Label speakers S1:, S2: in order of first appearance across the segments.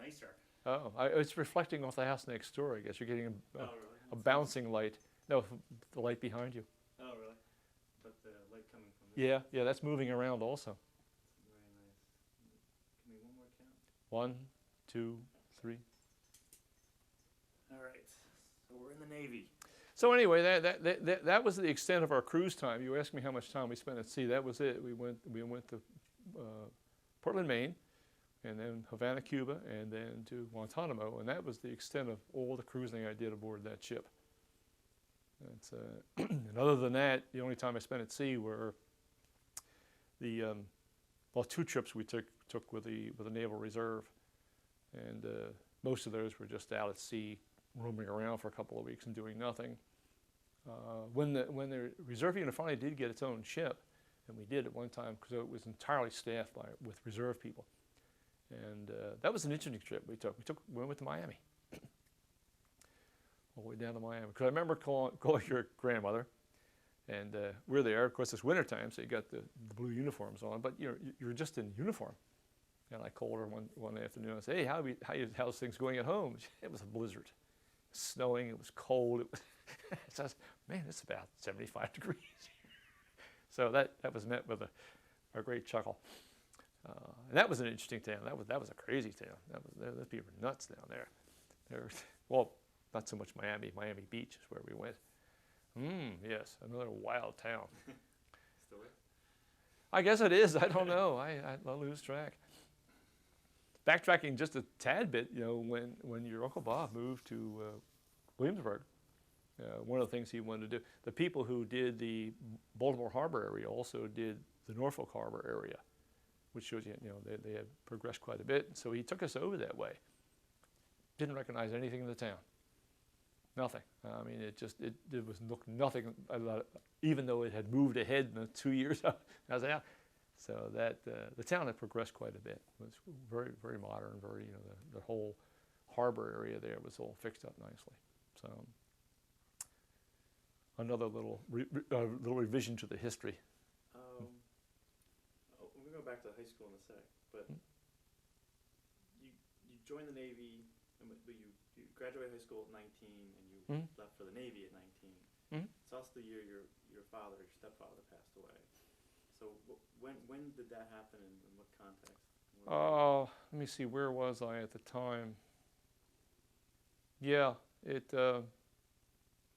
S1: nicer.
S2: Oh, it's reflecting off the house next door. I guess you're getting
S1: Oh, really?
S2: a bouncing light. No, the light behind you.
S1: Oh, really? But the light coming from this.
S2: Yeah, that's moving around also.
S1: Very nice. Give me one more count.
S2: 1, 2, 3.
S1: All right. So we're in the Navy.
S2: So anyway, that was the extent of our cruise time. You asked me how much time we spent at sea. That was it. We went to Portland, Maine, and then Havana, Cuba, and then to Guantanamo, and that was the extent of all the cruising I did aboard that ship. That's, and other than that, the only time I spent at sea were the 2 trips we took with the Naval Reserve, and most of those were just out at sea, roaming around for a couple of weeks and doing nothing. When the reserve unit finally did get its own ship, and we did at one time because it was entirely staffed with reserve people, and that was an interesting trip we took. We went to Miami, all the way down to Miami. Because I remember calling your grandmother, and we're there. Of course, it's wintertime, so you got the blue uniforms on, but you're just in uniform. And I called her one afternoon. I said, "Hey, how's things going at home?" It was a blizzard. It was snowing. It was cold. It was so I said, "Man, it's about 75 degrees." So that was met with a great chuckle. And that was an interesting town. That was a crazy town. Those people were nuts down there. Well, not so much Miami. Miami Beach is where we went. Yes, another wild town.
S1: Still it?
S2: I guess it is. I don't know. I lose track. Backtracking just a tad bit, when your Uncle Bob moved to Williamsburg, one of the things he wanted to do, the people who did the Baltimore Harbor area also did the Norfolk Harbor area, which shows they had progressed quite a bit. So he took us over that way. Didn't recognize anything in the town. Nothing. I mean, it was nothing, even though it had moved ahead in the 2 years I was out. So that the town had progressed quite a bit. It was very, very modern. Very, the whole harbor area there was all fixed up nicely. So another little revision to the history.
S1: We'll go back to high school in a sec, but you joined the Navy, but you graduated high school at 19, and you left for the Navy at 19. It's also the year your stepfather passed away. So when did that happen, and in what context?
S2: Let me see, where was I at the time? Yeah, it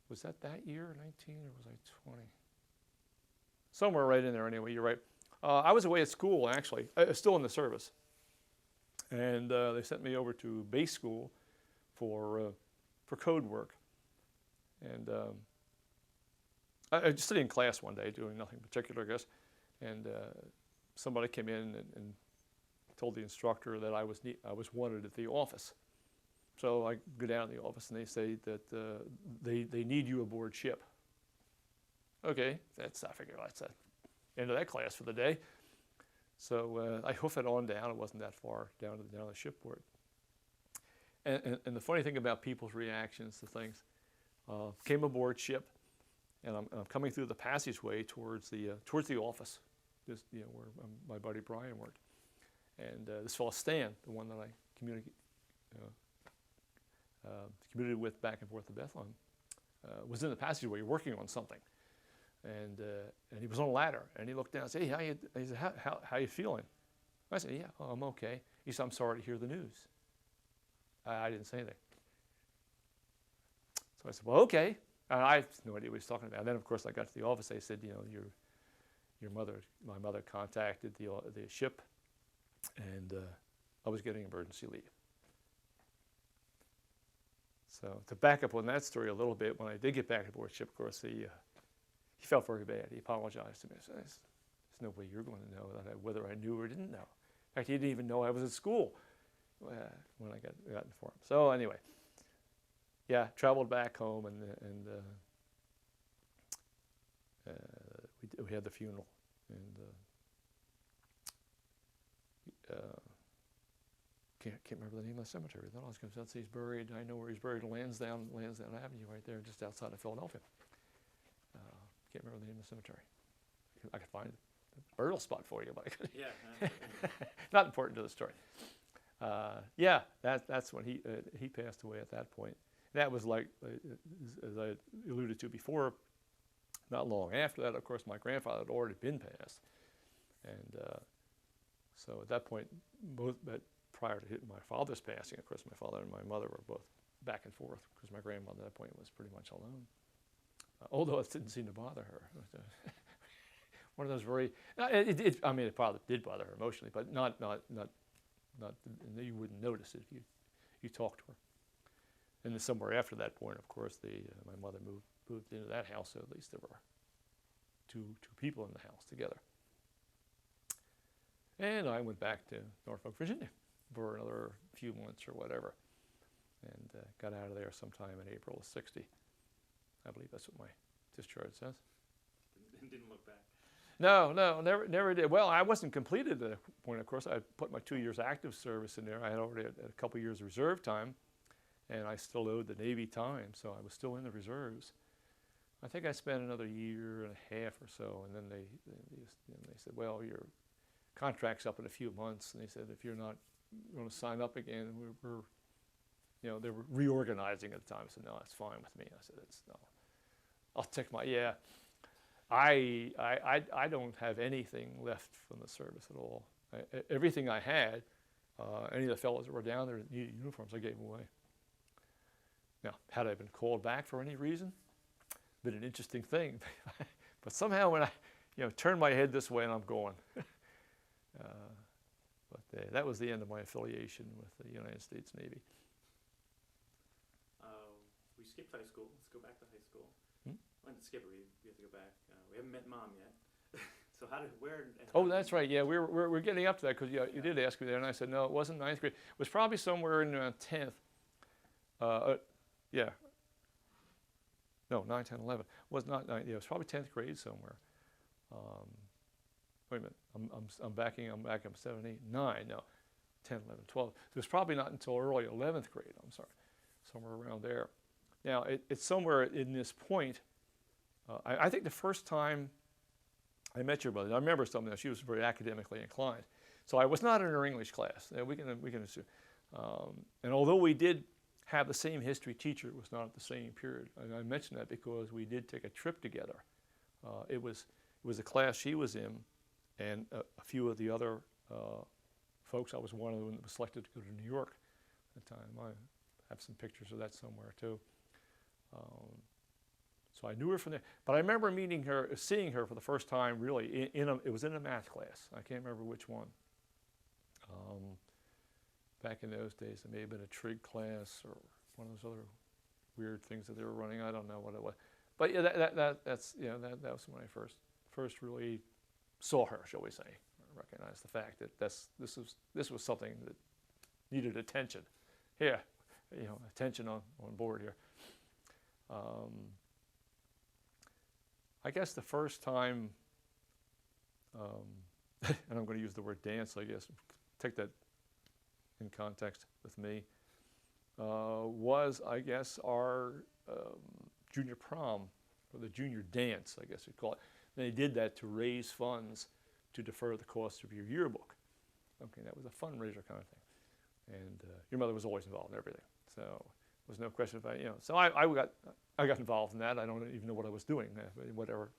S2: was that year, 19, or was I 20? Somewhere right in there anyway, you're right. I was away at school, actually, still in the service. And they sent me over to base school for code work. And I was just sitting in class one day doing nothing particular, I guess. And somebody came in and told the instructor that I was wanted at the office. So I go down to the office and they say that they need you aboard ship. Okay, I figured that's the end of that class for the day. So I hoof it on down. It wasn't that far down to the shipboard. And the funny thing about people's reactions to things, came aboard ship, and I'm coming through the passageway towards the office, just where my buddy Brian worked, and this fellow Stan, the one that I commuted with back and forth to Bethlehem, was in the passageway working on something, and he was on a ladder, and he looked down and said, "Hey, how you feeling?" I said, "Yeah, I'm okay." He said, "I'm sorry to hear the news." I didn't say anything. So I said, "Well, okay." And I had no idea what he was talking about. And then, of course, I got to the office. They said, my mother contacted the ship, and I was getting emergency leave. So to back up on that story a little bit, when I did get back aboard ship, of course, he felt very bad. He apologized to me. I said, "There's no way you're going to know whether I knew or didn't know." In fact, he didn't even know I was at school when I got informed. So anyway, yeah, traveled back home, and we had the funeral, and can't remember the name of the cemetery. I was going to say he's buried. I know where he's buried. Lansdowne Avenue, right there, just outside of Philadelphia. Can't remember the name of the cemetery. I could find a burial spot for you, but I couldn't.
S1: Yeah.
S2: Not important to the story. Yeah, that's when he passed away at that point. That was like, as I alluded to before, not long after that, of course, my grandfather had already been passed. And so at that point, but prior to my father's passing, of course, my father and my mother were both back and forth because my grandmother at that point was pretty much alone. Although it didn't seem to bother her. One of those very, I mean, it probably did bother her emotionally, but not, you wouldn't notice it if you talked to her. And then somewhere after that point, of course, my mother moved into that house, so at least there were two people in the house together. And I went back to Norfolk, Virginia for another few months or whatever, and got out of there sometime in April of '60. I believe that's what my discharge says.
S1: Didn't look back.
S2: No, never did. Well, I wasn't completed at that point, of course. I put my 2 years active service in there. I had already had a couple years reserve time, and I still owed the Navy time, so I was still in the reserves. I think I spent another year and a half or so, and then they said, well, your contract's up in a few months, and they said, if you're not going to sign up again, they were reorganizing at the time. I said, no, that's fine with me. I said, no, I'll take my, yeah. I don't have anything left from the service at all. Everything I had, any of the fellows that were down there that needed uniforms, I gave them away. Now, had I been called back for any reason, been an interesting thing. But somehow when I, turned my head this way and I'm going. But that was the end of my affiliation with the United States Navy.
S1: We skipped high school. Let's go back to high school. I didn't skip it. We have to go back. We haven't met Mom yet. So where?
S2: Oh, that's right. Yeah, we're getting up to that because you did ask me there, and I said no, it wasn't ninth grade. It was probably somewhere in 10th. Yeah. No, 9, 10, 11. Was not 9. Yeah, it was probably 10th grade somewhere. Wait a minute. I'm backing. I'm 7, 8, 9. No, 10, 11, 12. It was probably not until early 11th grade. I'm sorry, somewhere around there. Now it's somewhere in this point. I think the first time I met your mother, I remember something that she was very academically inclined. So I was not in her English class. We can assume. And although we did have the same history teacher, it was not at the same period. And I mention that because we did take a trip together. It was a class she was in, and a few of the other folks. I was one of them that was selected to go to New York at the time. I have some pictures of that somewhere too. So I knew her from there. But I remember seeing her for the first time really it was in a math class. I can't remember which one. Back in those days, it may have been a trig class or one of those other weird things that they were running. I don't know what it was. But yeah, that was when I first really saw her, shall we say. I recognized the fact that this was something that needed attention. Here, attention on board here. I guess the first time, and I'm going to use the word dance, I guess, take that in context with me, was, I guess, our junior prom, or the junior dance, I guess you'd call it. And they did that to raise funds to defer the cost of your yearbook. Okay, that was a fundraiser kind of thing. And your mother was always involved in everything. So there was no question about, so I got involved in that. I don't even know what I was doing, whatever.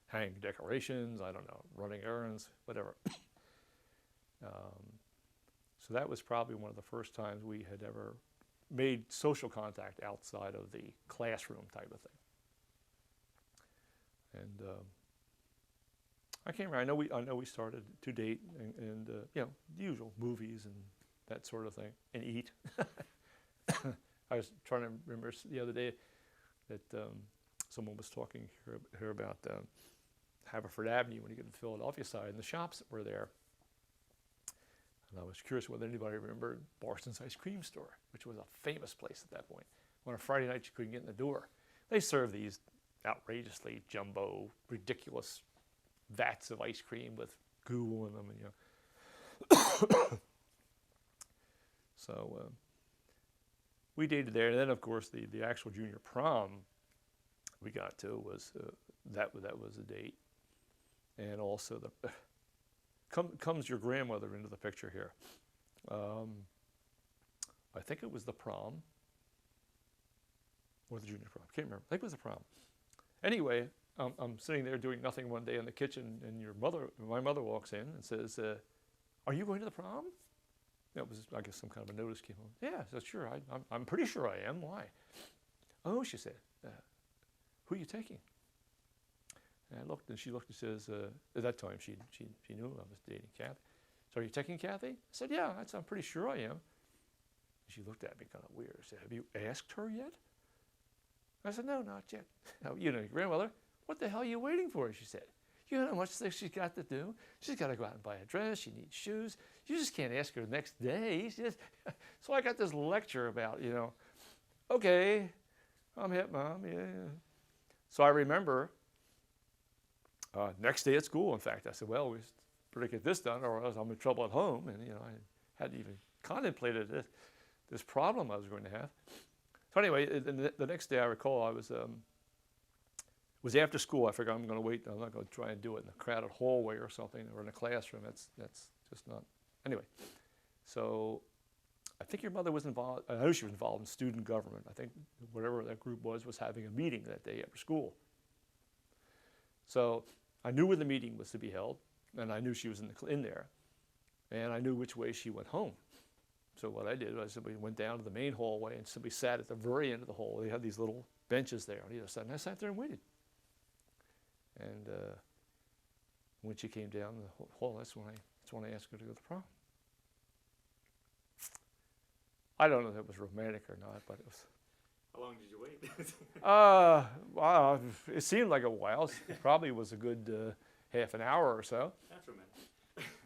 S2: Hanging decorations, I don't know, running errands, whatever. So that was probably one of the first times we had ever made social contact outside of the classroom type of thing. And I can't remember. I know we started to date and the usual movies and that sort of thing, and eat. I was trying to remember the other day that someone was talking here about Haverford Avenue when you get to the Philadelphia side, and the shops that were there. And I was curious whether anybody remembered Barston's Ice Cream Store, which was a famous place at that point. On a Friday night, you couldn't get in the door. They served these outrageously jumbo, ridiculous vats of ice cream with goo in them, and So we dated there, and then of course the actual junior prom we got to was that was a date, and also comes your grandmother into the picture here. I think it was the prom or the junior prom. Can't remember. I think it was the prom. Anyway, I'm sitting there doing nothing one day in the kitchen, and my mother walks in and says, "Are you going to the prom?" That was, I guess, some kind of a notice came home. Yeah, I said, "Sure, I'm pretty sure I am. Why?" "Oh," she said, "who are you taking?" And I looked, and she looked and says, at that time she knew I was dating Kathy. "So are you taking Kathy?" I said, "Yeah, I'm pretty sure I am." And she looked at me kind of weird. She said, "Have you asked her yet?" I said, "No, not yet." "You know, your grandmother, what the hell are you waiting for?" She said. "You know how much things she's got to do? She's got to go out and buy a dress. She needs shoes. You just can't ask her the next day." So I got this lecture about, okay, I'm hip, Mom. Yeah. So I remember next day at school, in fact, I said, "Well, we better get this done or else I'm in trouble at home." And, I hadn't even contemplated this problem I was going to have. So anyway, the next day I recall I was after school. I figured I'm going to wait. I'm not going to try and do it in a crowded hallway or something or in a classroom. That's just not. Anyway, so I think your mother was involved. I know she was involved in student government. I think whatever that group was having a meeting that day after school. So I knew where the meeting was to be held, and I knew she was in there, and I knew which way she went home. So what I did was I simply went down to the main hallway and simply sat at the very end of the hall. They had these little benches there on either side, and I sat there and waited. And when she came down the hall, that's when I asked her to go to the prom. I don't know if it was romantic or not, but it was.
S1: How long did you wait?
S2: Wow, it seemed like a while. It probably was a good half an hour or so.
S1: That's romantic.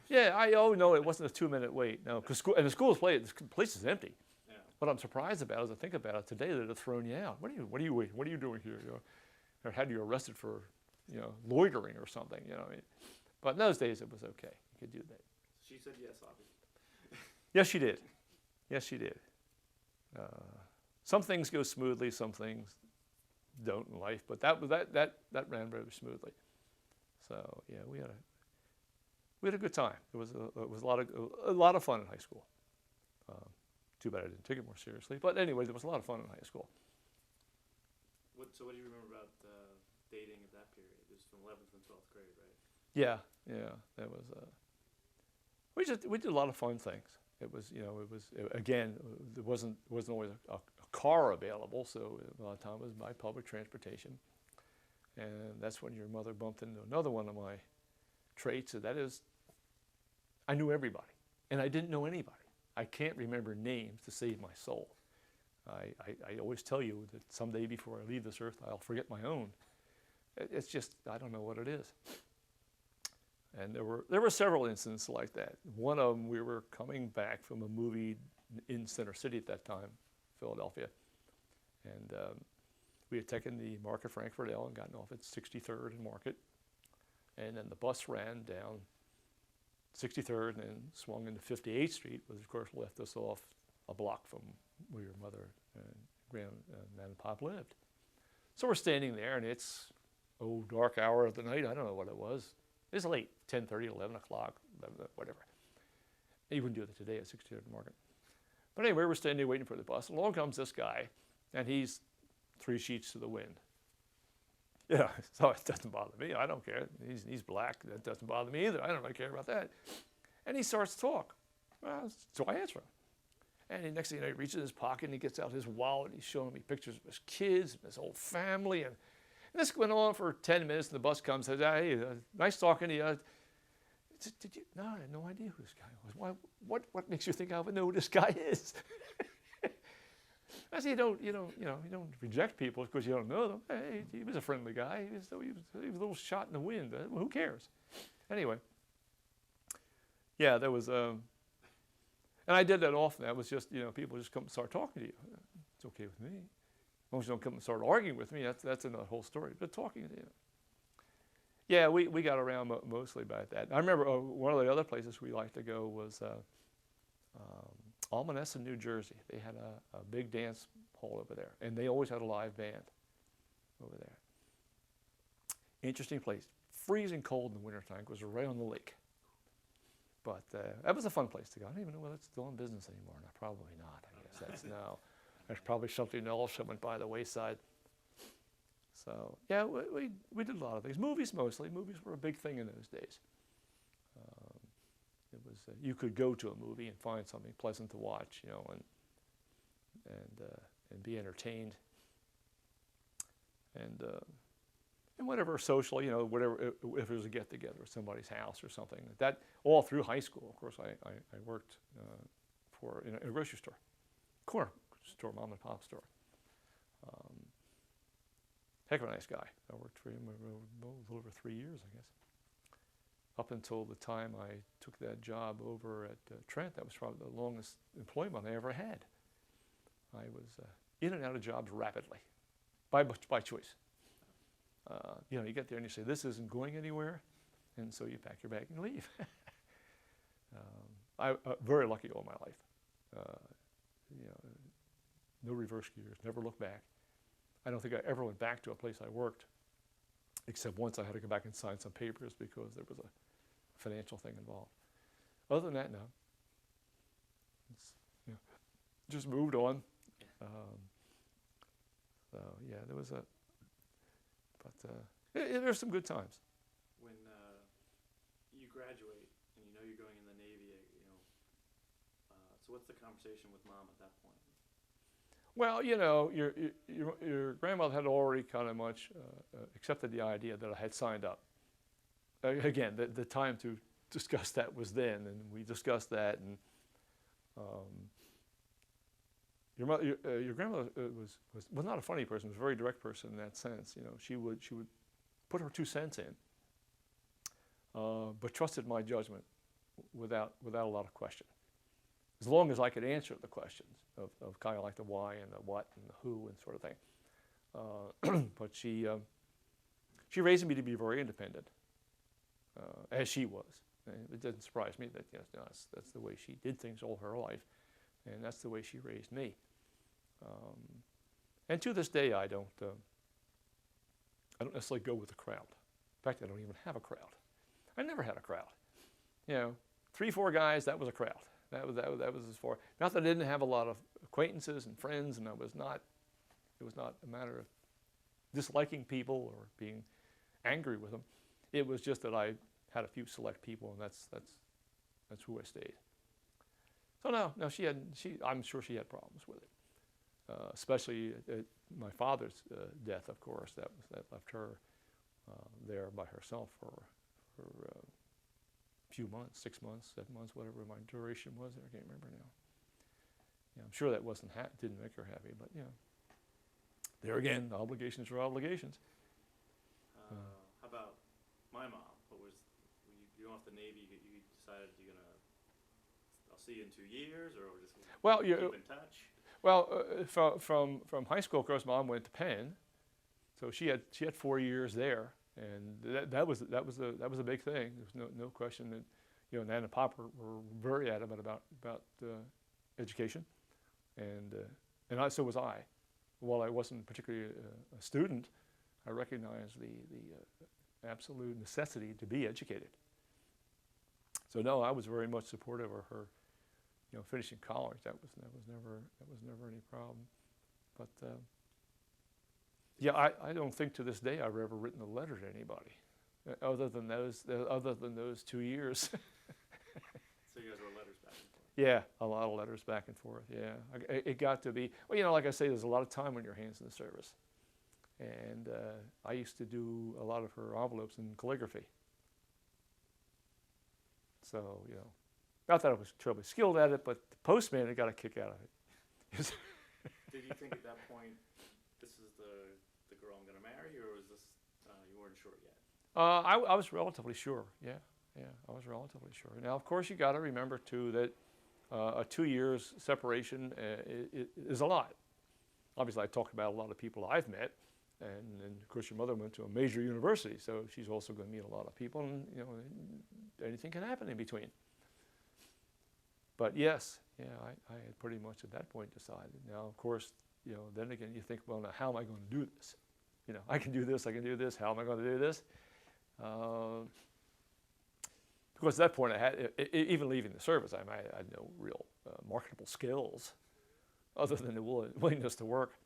S2: Yeah, no, it wasn't a 2-minute wait. No, because the place is empty.
S1: Yeah.
S2: What I'm surprised about is I think about it today, they'd have thrown you out. What are you waiting? What are you doing here? Or had you arrested for, loitering or something? But in those days it was okay. You could do that.
S1: She said yes, obviously.
S2: Yes, she did. Yes, she did. Some things go smoothly, some things don't in life, but that ran very smoothly. So yeah, we had a good time. It was a lot of fun in high school. Too bad I didn't take it more seriously. But anyway, there was a lot of fun in high school.
S1: So what do you remember about dating at that period? It was from 11th and 12th grade, right?
S2: Yeah. That was. We did a lot of fun things. It was, again, there wasn't always a car available, so a lot of time it was by public transportation. And that's when your mother bumped into another one of my traits, and that is, I knew everybody, and I didn't know anybody. I can't remember names to save my soul. I always tell you that someday before I leave this earth, I'll forget my own. It's just, I don't know what it is. And there were several instances like that. One of them, we were coming back from a movie in Center City at that time, Philadelphia, and we had taken the Market Frankfurt L and gotten off at 63rd and Market, and then the bus ran down 63rd and then swung into 58th Street, which of course left us off a block from where your mother and and Pop lived. So we're standing there, and it's dark hour of the night. I don't know what it was. It was late, 10:30, 11 o'clock, whatever. You wouldn't do that today at 63rd and Market. But anyway, we're standing there waiting for the bus. Along comes this guy, and he's 3 sheets to the wind. Yeah, so it doesn't bother me. I don't care. He's black. That doesn't bother me either. I don't really care about that. And he starts to talk. Well, so I answer him. And the next thing you know, he reaches in his pocket and he gets out his wallet. And he's showing me pictures of his kids, and his whole family. And this went on for 10 minutes, and the bus comes and says, "Hey, nice talking to you." Did you? No, I had no idea who this guy was. What makes you think I would know who this guy is? I said, you don't reject people because you don't know them. Hey, he was a friendly guy. He was a little shot in the wind. Who cares? Anyway, yeah, there was, and I did that often. That was just, people just come and start talking to you. It's okay with me. As long as you don't come and start arguing with me, that's another whole story. But talking, Yeah, we got around mostly about that. I remember one of the other places we liked to go was Almanesson, New Jersey. They had a big dance hall over there, and they always had a live band over there. Interesting place. Freezing cold in the wintertime because we're right on the lake. But that was a fun place to go. I don't even know whether it's still in business anymore. No, probably not. I guess that's now. There's probably something else that went by the wayside. So yeah, we did a lot of things. Movies mostly. Movies were a big thing in those days. It was you could go to a movie and find something pleasant to watch, you know, and be entertained. And whatever social, you know, whatever, if there was a get-together at somebody's house or something. That all through high school, of course, I worked in a grocery store, corner store, mom and pop store. Heck of a nice guy. I worked for him a little over 3 years, I guess. Up until the time I took that job over at Trent, that was probably the longest employment I ever had. I was in and out of jobs rapidly, by choice. You know, you get there and you say, this isn't going anywhere, and so you pack your bag and leave. I'm very lucky all my life. You know, no reverse gears, never looked back. I don't think I ever went back to a place I worked, except once I had to go back and sign some papers because there was a financial thing involved. Other than that, no. It's, you know, just moved on. So yeah, there was there's some good times.
S1: When you graduate and you know you're going in the Navy, you know, so what's the conversation with mom at that point?
S2: Well, you know, your grandmother had already kind of much accepted the idea that I had signed up. Again, the time to discuss that was then, and we discussed that. And your grandmother was not a funny person; was a very direct person in that sense. You know, she would put her 2 cents in, but trusted my judgment without a lot of question. As long as I could answer the questions of kind of like the why and the what and the who and sort of thing. But she raised me to be very independent, as she was. And it doesn't surprise me that that's the way she did things all her life, and that's the way she raised me. And to this day, I don't necessarily go with the crowd. In fact, I don't even have a crowd. I never had a crowd. You know, 3, 4 guys, that was a crowd. That was as far. Not that I didn't have a lot of acquaintances and friends, and it was not a matter of disliking people or being angry with them. It was just that I had a few select people, and that's who I stayed. So no, I'm sure she had problems with it, especially at my father's death. Of course, that left her there by herself for few months, 6 months, 7 months, whatever my duration was. I can't remember now. Yeah, I'm sure that didn't make her happy, but you know, there again, the obligations are obligations.
S1: How about my mom? What was you going off the Navy? You decided I'll see you in 2 years, or just keep in touch?
S2: Well, from high school, of course, Mom went to Penn, so she had 4 years there. And that was a big thing. There's no question that, you know, Nan and Pop were very adamant about education, and so was I. While I wasn't particularly a student, I recognized the absolute necessity to be educated. So no, I was very much supportive of her, you know, finishing college. That was never any problem. But yeah, I don't think to this day I've ever written a letter to anybody, other than those 2 years.
S1: So you guys wrote letters back and forth?
S2: Yeah, a lot of letters back and forth. Yeah, it got to be. Well, you know, like I say, there's a lot of time on your hands in the service, and I used to do a lot of her envelopes in calligraphy. So you know, not that I was terribly skilled at it, but the postman had got a kick out of it.
S1: Did you think at that point, this is the girl I'm going to marry, or was this, you weren't sure yet?
S2: I was relatively sure, yeah, I was relatively sure. Now, of course, you got to remember, too, that a 2 years separation is a lot. Obviously, I talked about a lot of people I've met, and of course, your mother went to a major university, so she's also going to meet a lot of people, and, you know, anything can happen in between. But yes, yeah, I had pretty much at that point decided. Now, of course, you know, then again, you think, well, now, how am I going to do this? You know, I can do this, how am I going to do this? Of course, at that point, I had, even leaving the service, I had no real marketable skills other than the willingness to work.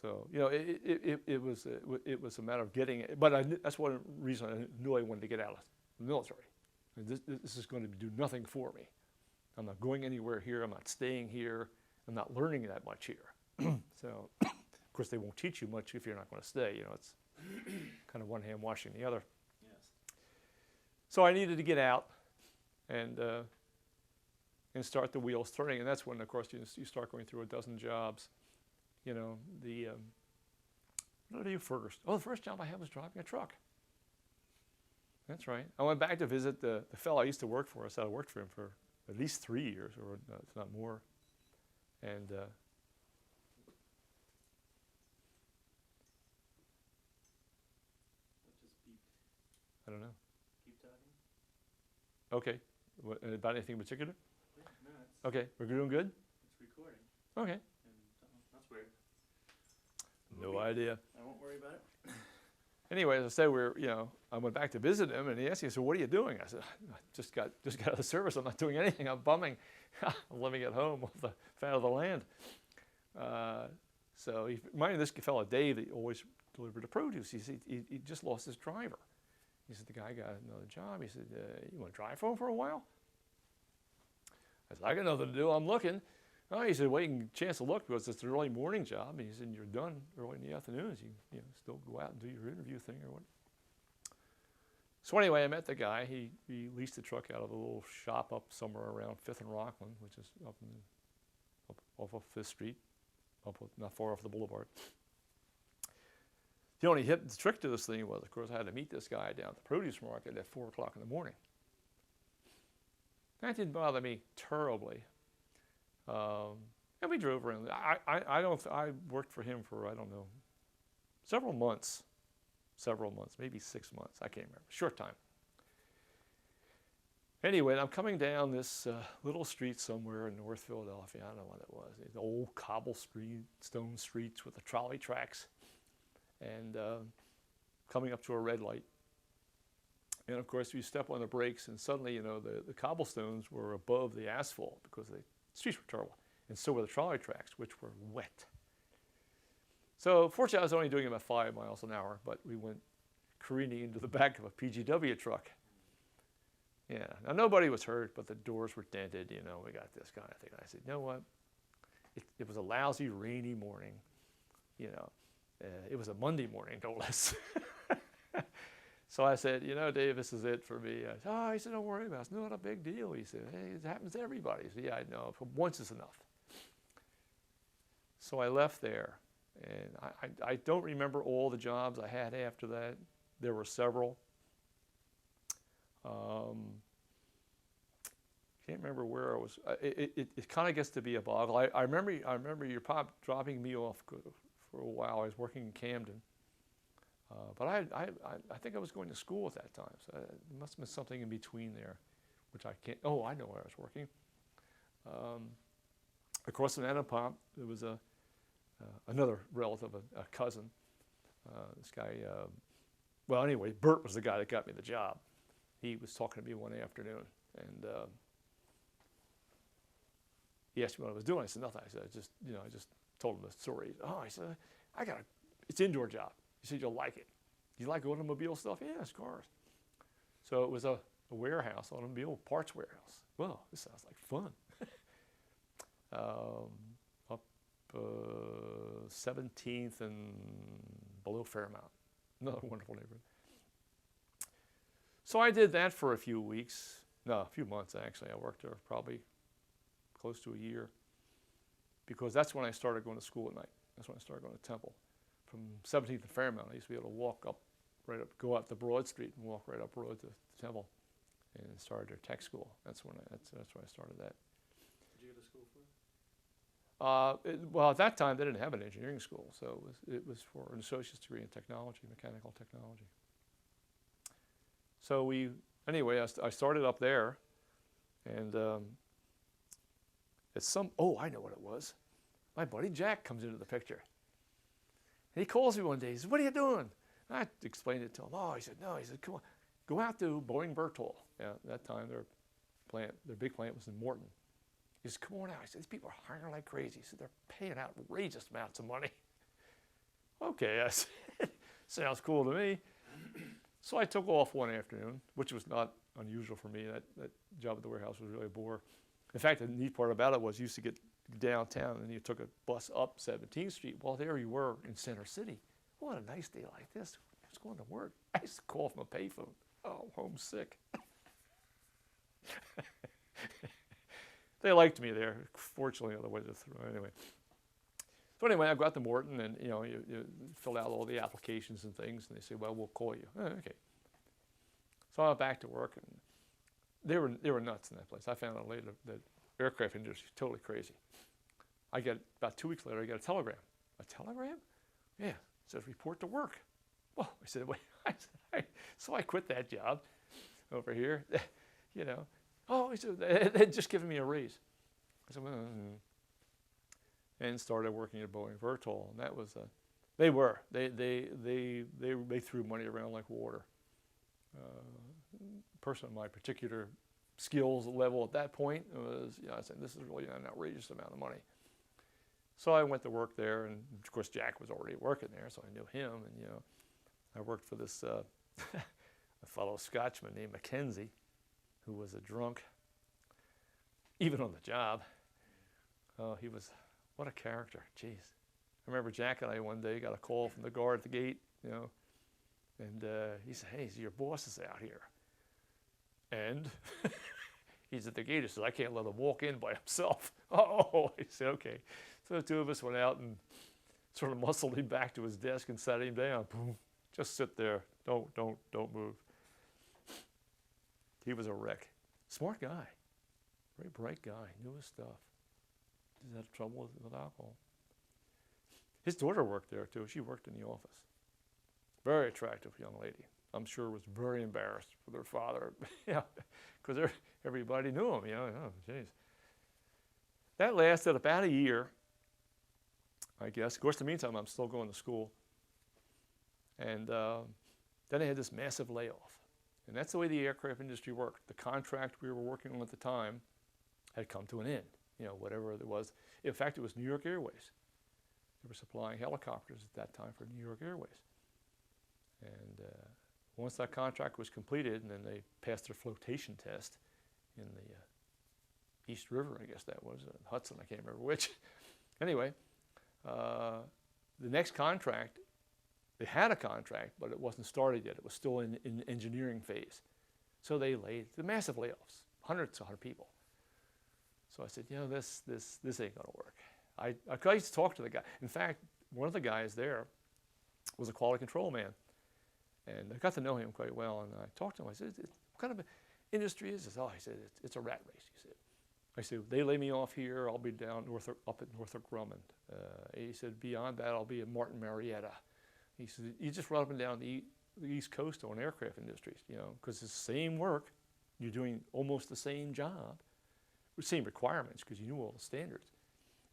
S2: So, you know, it was a matter of getting it. But that's one reason I knew I wanted to get out of the military. This is going to do nothing for me. I'm not going anywhere here. I'm not staying here. I'm not learning that much here. So, of course, they won't teach you much if you're not going to stay. You know, it's kind of one hand washing the other.
S1: Yes.
S2: So I needed to get out and start the wheels turning. And that's when, of course, you start going through a dozen jobs. You know, what do you first? Oh, the first job I had was driving a truck. That's right. I went back to visit the fellow I used to work for. I said I worked for him for at least 3 years, or if not more. And
S1: What just beeped?
S2: I don't know.
S1: Keep talking.
S2: Okay. What, about anything in particular?
S1: Yeah, no, it's,
S2: Okay. We're doing good?
S1: it's recording.
S2: Okay.
S1: And that's weird.
S2: No idea.
S1: I won't worry about it.
S2: Anyway, as I said, I went back to visit him, and he asked me, so what are you doing? I said, I just got out of the service. I'm not doing anything. I'm bumming. I'm living at home off the fat of the land. So he reminded this fellow, Dave, that he always delivered the produce. He said he just lost his driver. He said, the guy got another job. He said, you want to drive for him for a while? I said, I got nothing to do. I'm looking. Oh, he said, well, you can chance to look because it's an early morning job. And he said, you're done early in the afternoons. You still go out and do your interview thing or what. So anyway, I met the guy. He leased the truck out of a little shop up somewhere around 5th and Rockland, which is up off of 5th Street, not far off the boulevard. The only trick to this thing was, of course, I had to meet this guy down at the produce market at 4 o'clock in the morning. That didn't bother me terribly. And we drove around. I worked for him for, I don't know, several months, maybe 6 months. I can't remember. Short time. Anyway, I'm coming down this little street somewhere in North Philadelphia. I don't know what it was. The old cobblestone streets with the trolley tracks, and coming up to a red light. And of course, you step on the brakes, and suddenly, the cobblestones were above the asphalt because the streets were terrible, and so were the trolley tracks, which were wet. So fortunately, I was only doing about 5 miles an hour, but we went careening into the back of a PGW truck. Yeah, now nobody was hurt, but the doors were dented. We got this kind of thing. I said, you know what? It was a lousy, rainy morning. It was a Monday morning, no less. So I said, Dave, this is it for me. He said, don't worry about it. It's not a big deal. He said, hey, it happens to everybody. I said, yeah, I know. Once is enough. So I left there. And I don't remember all the jobs I had after that. There were several. Can't remember where I was. It kind of gets to be a boggle. I remember your pop dropping me off for a while. I was working in Camden. But I think I was going to school at that time, so it must have been something in between there, which I can't. Oh, I know where I was working. Across from Anapop, there was another relative, a cousin. This guy. Well, anyway, Bert was the guy that got me the job. He was talking to me one afternoon, and he asked me what I was doing. I said nothing. I said I just told him the story. Oh, I said it's an indoor job. He said, you'll like it. You like automobile stuff? Yeah, it's cars. So it was a warehouse, automobile parts warehouse. Well, this sounds like fun. Up 17th and below Fairmount. Another wonderful neighborhood. So I did that for a few months actually. I worked there probably close to a year, because that's when I started going to school at night. That's when I started going to Temple. From 17th to Fairmount, I used to be able to go up the Broad Street and walk right up Broad to Temple, and started their tech school. That's when I started that.
S1: What did you go to school for?
S2: Well, at that time they didn't have an engineering school, so it was for an associate's degree in technology, mechanical technology. So I started up there, and I know what it was. My buddy Jack comes into the picture. And he calls me one day. He says, what are you doing? I explained it to him. Oh, he said, no. He said, come on, go out to Boeing Bertol. Yeah, at that time their big plant was in Morton. He said, come on out. He said, these people are hiring like crazy. He said, they're paying outrageous amounts of money. Okay, I said, sounds cool to me. So I took off one afternoon, which was not unusual for me. That job at the warehouse was really a bore. In fact, the neat part about it was you used to get downtown and you took a bus up 17th Street. Well, there you were in Center City. What a nice day like this. I was going to work. I used to call from a payphone. Oh, homesick. They liked me there. Fortunately, otherwise, anyway. So anyway, I got to Morton, and you fill out all the applications and things, and they say, "Well, we'll call you." Oh, okay. So I went back to work, and they were nuts in that place. I found out later that aircraft industry is totally crazy. About 2 weeks later, I got a telegram. A telegram? Yeah, it says report to work. Well, I said, wait. So I quit that job over here. Oh, he said they'd just given me a raise. I said, well, and started working at Boeing Vertol, and that was they threw money around like water. Person of my particular skills level at that point was, I said, this is really an outrageous amount of money. So I went to work there, and of course Jack was already working there, so I knew him, and I worked for this a fellow Scotchman named McKay, who was a drunk, even on the job. Oh, he was, what a character, jeez. I remember Jack and I one day got a call from the guard at the gate, and he said, hey, your boss is out here. And he's at the gate. He says, I can't let him walk in by himself. Oh, he said, okay. So the two of us went out and sort of muscled him back to his desk and sat him down. Boom. Just sit there. Don't move. He was a wreck. Smart guy. Very bright guy. Knew his stuff. Didn't have trouble with alcohol. His daughter worked there too. She worked in the office. Very attractive young lady. I'm sure was very embarrassed with her father, because everybody knew him, Oh, jeez. That lasted about a year, I guess. Of course, in the meantime, I'm still going to school. And then they had this massive layoff. And that's the way the aircraft industry worked. The contract we were working on at the time had come to an end, whatever it was. In fact, it was New York Airways. They were supplying helicopters at that time for New York Airways. And once that contract was completed, and then they passed their flotation test in the East River, I guess that was, Hudson, I can't remember which. Anyway, the next contract, they had a contract, but it wasn't started yet. It was still in engineering phase. So they laid the massive layoffs, hundreds of people. So I said, this ain't gonna work. I used to talk to the guy. In fact, one of the guys there was a quality control man. And I got to know him quite well, and I talked to him. I said, what kind of industry is this? Oh, he said, it's a rat race, he said. I said, they lay me off here, I'll be down up at Northrop Grumman. He said, beyond that, I'll be at Martin Marietta. He said, you just run up and down the East Coast on aircraft industries, because it's the same work, you're doing almost the same job, with same requirements, because you knew all the standards.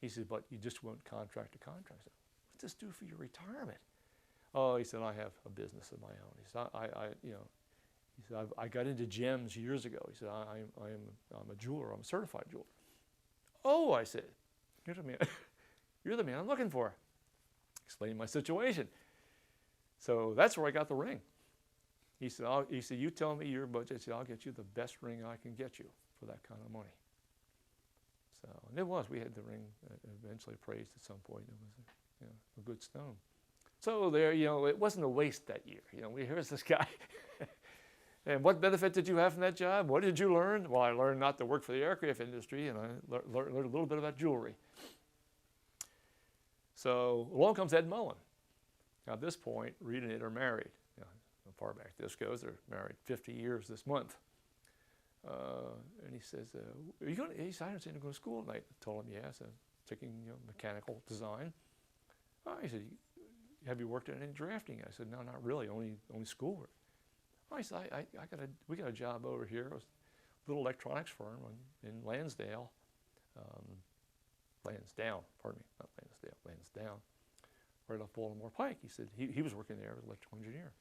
S2: He said, but you just won't contract to contract. I said, what's this do for your retirement? Oh, he said, I have a business of my own. He said, he said, I got into gems years ago. He said, I'm a jeweler. I'm a certified jeweler. Oh, I said, you're the man I'm looking for. Explained my situation. So that's where I got the ring. He said, you tell me your budget. I said, I'll get you the best ring I can get you for that kind of money. So, and it was. We had the ring eventually appraised at some point. It was a good stone. So there, it wasn't a waste that year. Here's this guy. And what benefit did you have from that job? What did you learn? Well, I learned not to work for the aircraft industry, and I learned a little bit about jewelry. So along comes Ed Mullen. Now at this point, Reed and Ed are married. How far back this goes, they're married 50 years this month. And he says, are you going to, he said, I understand you're going to school tonight. I told him, yes, I'm taking mechanical design. He said, have you worked in any drafting? I said, no, not really, only schoolwork. I said, we got a job over here. It was a little electronics firm in Lansdale, Lansdowne, pardon me, not Lansdale, Lansdowne, right off Baltimore Pike. He said he was working there as an electrical engineer.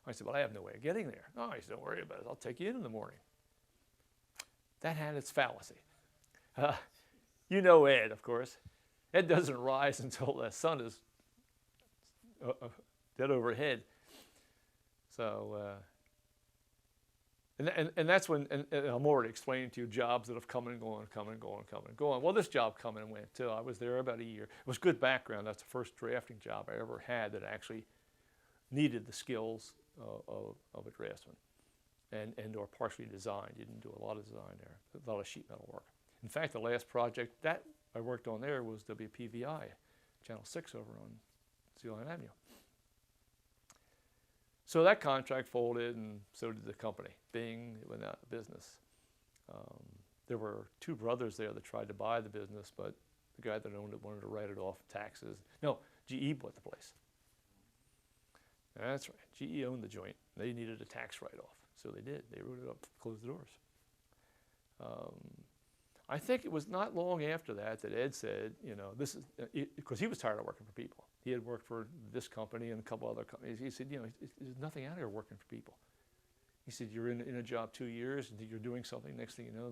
S2: I said, well, I have no way of getting there. No, he said, don't worry about it. I'll take you in the morning. That had its fallacy. You know Ed, of course. Ed doesn't rise until the sun is dead overhead. So, and that's when, and I'm already explaining to you jobs that have come and gone, come and gone, come and gone. Well, this job come and went too. I was there about a year. It was good background. That's the first drafting job I ever had that actually needed the skills of a draftsman and or partially designed. You didn't do a lot of design there, a lot of sheet metal work. In fact, the last project that I worked on there was WPVI, Channel 6 over on Sea Line Avenue. So that contract folded, and so did the company. Bing went out of business. There were two brothers there that tried to buy the business, but the guy that owned it wanted to write it off taxes. No, GE bought the place. That's right. GE owned the joint. They needed a tax write-off, so they did. They wrote it up, closed the doors. I think it was not long after that that Ed said, you know, this is, because he was tired of working for people. He had worked for this company and a couple other companies. He said, you know, there's nothing out here working for people. He said, you're in a job 2 years and you're doing something. Next thing you know,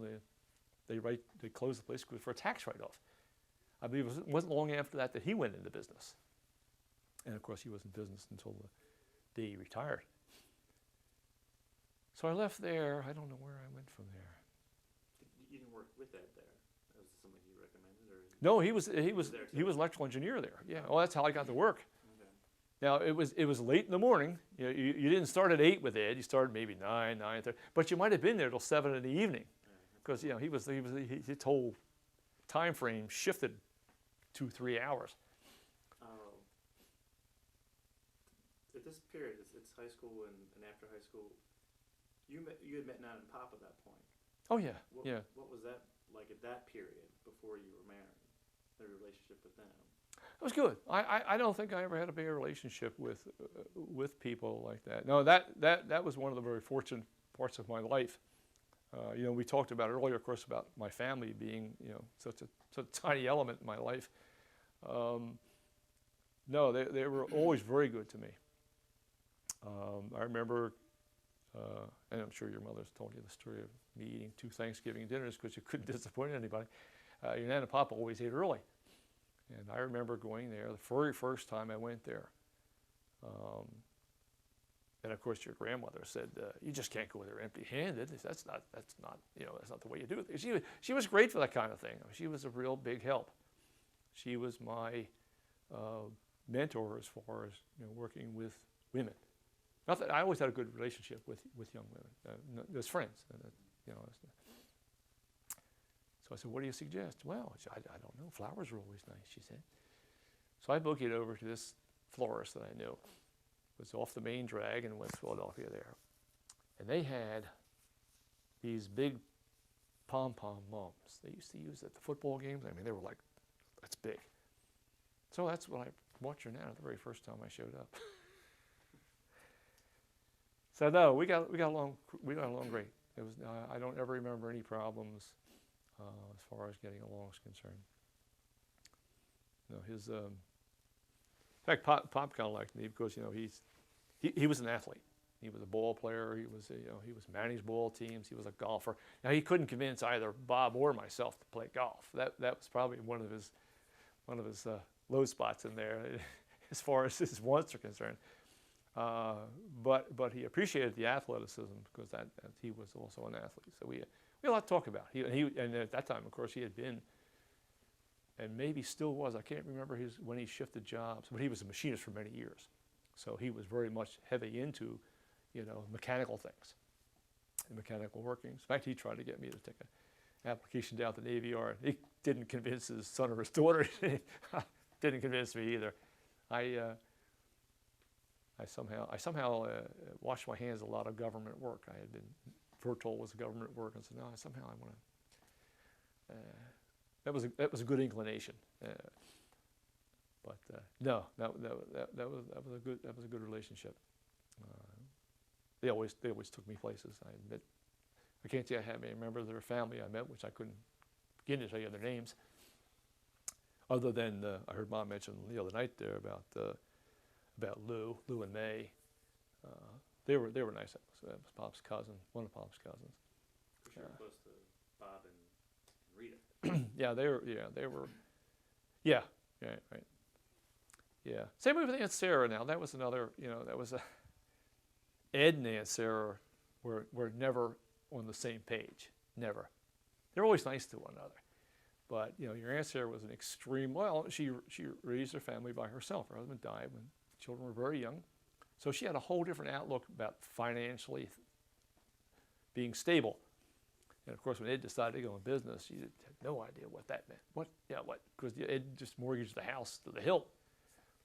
S2: they close the place for a tax write-off. I believe it wasn't long after that that he went into business. And of course, he was in business until the day he retired. So I left there. I don't know where I went from there.
S1: You didn't work with Ed there? That was something he recommended? Or
S2: No, he was electrical engineer there. Yeah, well, that's how I got to work.
S1: Okay.
S2: Now, it was late in the morning. You know, you didn't start at 8 with Ed. You started maybe 9, 9:30. But you might have been there till 7 in the evening. Because, you know, his whole time frame shifted 2-3 hours.
S1: At this period, it's high school and after high school, you had met Nan and Pop at that point.
S2: Oh, yeah, yeah.
S1: What was that like at that period before you were married, the relationship with them?
S2: It was good. I don't think I ever had a bad relationship with people like that. No, that was one of the very fortunate parts of my life. You know, we talked about earlier, of course, about my family being, you know, such a tiny element in my life. No, they were always very good to me. I remember, and I'm sure your mother's told you the story of me eating 2 Thanksgiving dinners because you couldn't disappoint anybody. Your Nan and Papa always ate early. And I remember going there the very first time I went there. And of course, your grandmother said, "You just can't go there empty-handed. That's not, you know, that's not the way you do it." She was great for that kind of thing. She was a real big help. She was my mentor as far as, you know, working with women. Not that I always had a good relationship with young women, as friends, you know. So I said, "What do you suggest?" "Well," she said, I don't know. Flowers are always nice," she said. So I boogied over to this florist that I knew. It was off the main drag in West Philadelphia there. And they had these big pom-pom mums they used to use at the football games. I mean, they were like, that's big. So that's what I bought your Nan the very first time I showed up. So no, we got along great. It was I don't ever remember any problems as far as getting along is concerned. You know, his in fact, Pop kind of liked me because, you know, he was an athlete. He was a ball player. He was managed ball teams. He was a golfer. Now he couldn't convince either Bob or myself to play golf. That was probably one of his low spots in there, as far as his wants are concerned. But he appreciated the athleticism because that he was also an athlete. So we had a lot to talk about. And at that time, of course, he had been, and maybe still was. I can't remember when he shifted jobs, but he was a machinist for many years. So he was very much heavy into, you know, mechanical things and mechanical workings. In fact, he tried to get me to take an application down at the Navy Yard. He didn't convince his son or his daughter. Didn't convince me either. I somehow washed my hands of a lot of government work. I had been foretold was government work, and so now somehow I want to. That was a good inclination, but no, that was a good relationship. They always took me places. I admit, I can't say I have any members of their family I met, which I couldn't begin to tell you their names. Other than I heard Mom mention the other night there about Lou and May. They were nice. That was Pop's cousin, one of Pop's cousins.
S1: For sure, close to Bob and Rita.
S2: Yeah, they were. Yeah, right. Yeah. Same way with Aunt Sarah. Now that was another. That was Ed and Aunt Sarah were never on the same page. Never. They're always nice to one another. But your Aunt Sarah was an extreme. Well, she raised her family by herself. Her husband died when children were very young, so she had a whole different outlook about financially being stable. And of course, when Ed decided to go in business, she had no idea what that meant. What? Because Ed just mortgaged the house to the hilt.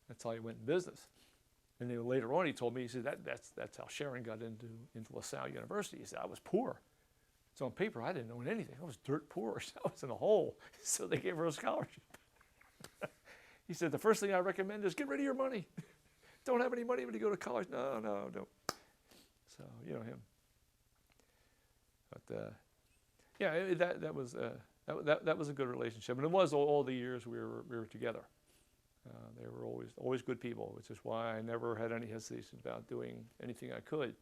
S2: That's how he went in business. And then later on, he told me, he said that's how Sharon got into LaSalle University. He said I was poor. So on paper, I didn't own anything. I was dirt poor. I was in a hole. So they gave her a scholarship. He said the first thing I recommend is get rid of your money. Don't have any money when you go to college. No, don't. So him. But yeah, that was a good relationship, and it was all the years we were together. They were always good people, which is why I never had any hesitation about doing anything I could.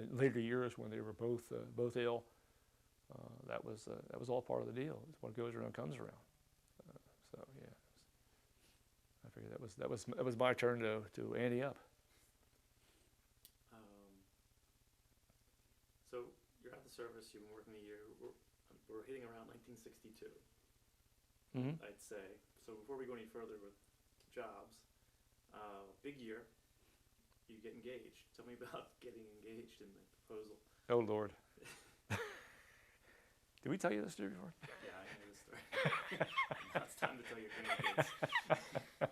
S2: In later years, when they were both ill, that was all part of the deal. It's what goes around comes around. So yeah, I figured that was my turn to ante up.
S1: So you're at the service. You've been working a year. We're hitting around 1962.
S2: Mm-hmm.
S1: I'd say. So before we go any further with jobs, big year. You get engaged. Tell me about getting engaged and the proposal.
S2: Oh Lord. Did we tell you this story before?
S1: Yeah, I know this story. Now it's time to tell your grandkids.